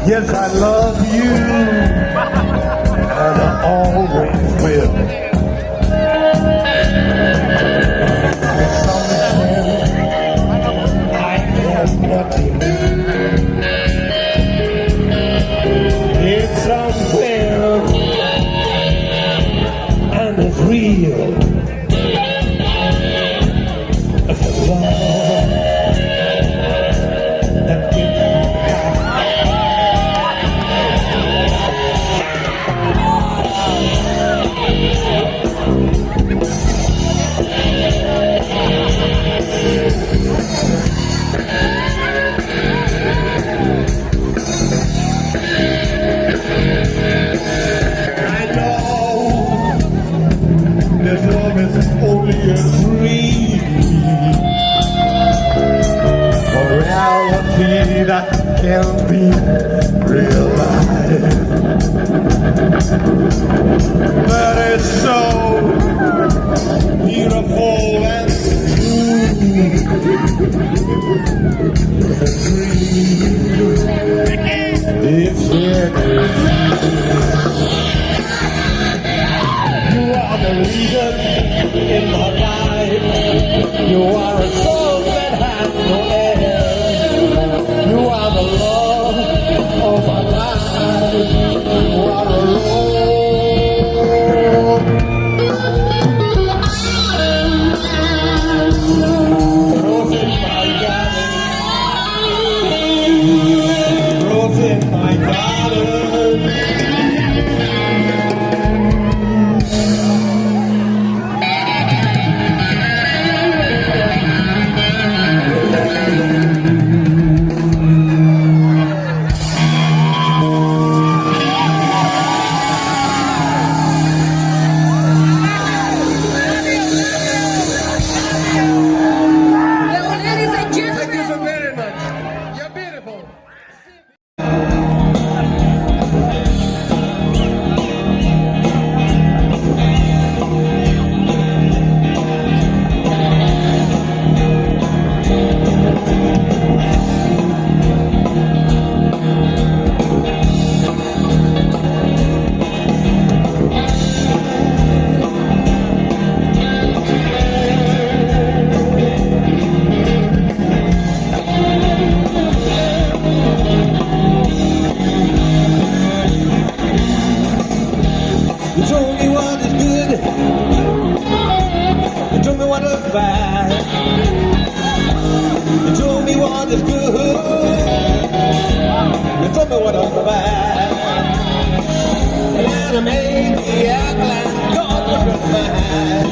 Yes, I love you, and I always will. Somewhere I have nothing. It's somewhere, and it's real. It's a love that gets this love is only a dream, a reality that can't be realized. But it's so beautiful and true. It's a dream. It's here. You are the reason in my life. You are a soul that has no end. You are the love of my life. You are the Rose in my garden. Rose in my garden. You told me what is good. You told me what is bad. You told me what is good. You told me what is bad. And then I made the act like God was mad.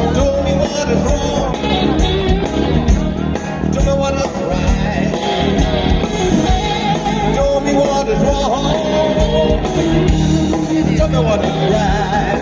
You told me what is wrong. You told me what is right. Tell me what is wrong. Tell me what is right.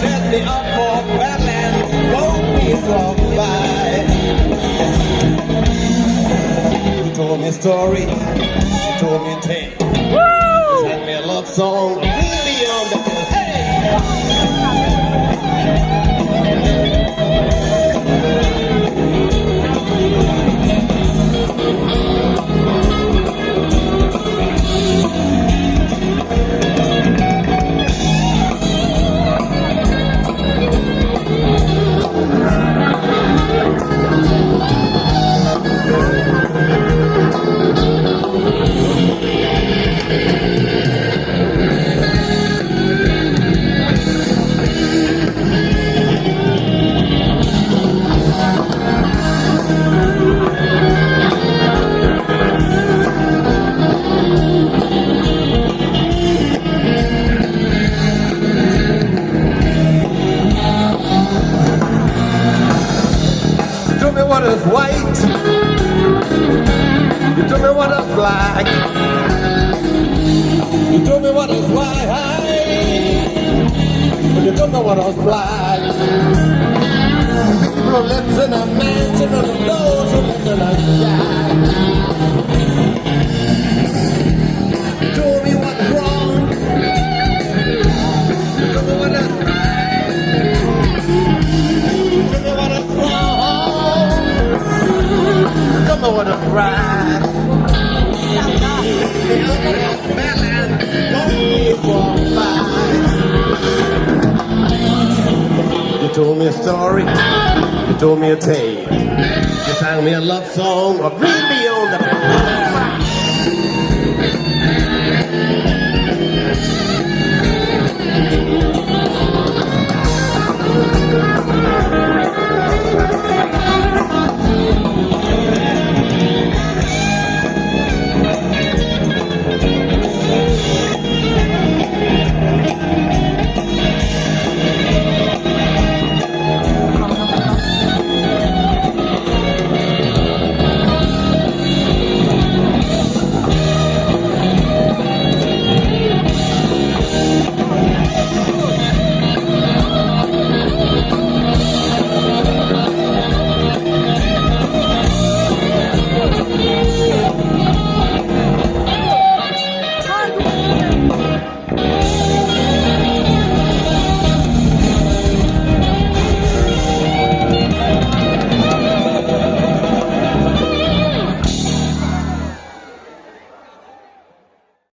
Set me up for Badlands, blow me from by. You told me a story, you told me a tale. You sent me a love song, really on the what is white. You told me what is black. You told me what is white. But you told me what is black. People lives in a mansion and those who live in a shack. You told me what's wrong. You told me what is right. told me a story, you told me a tale, you sang me a love song of read beyond the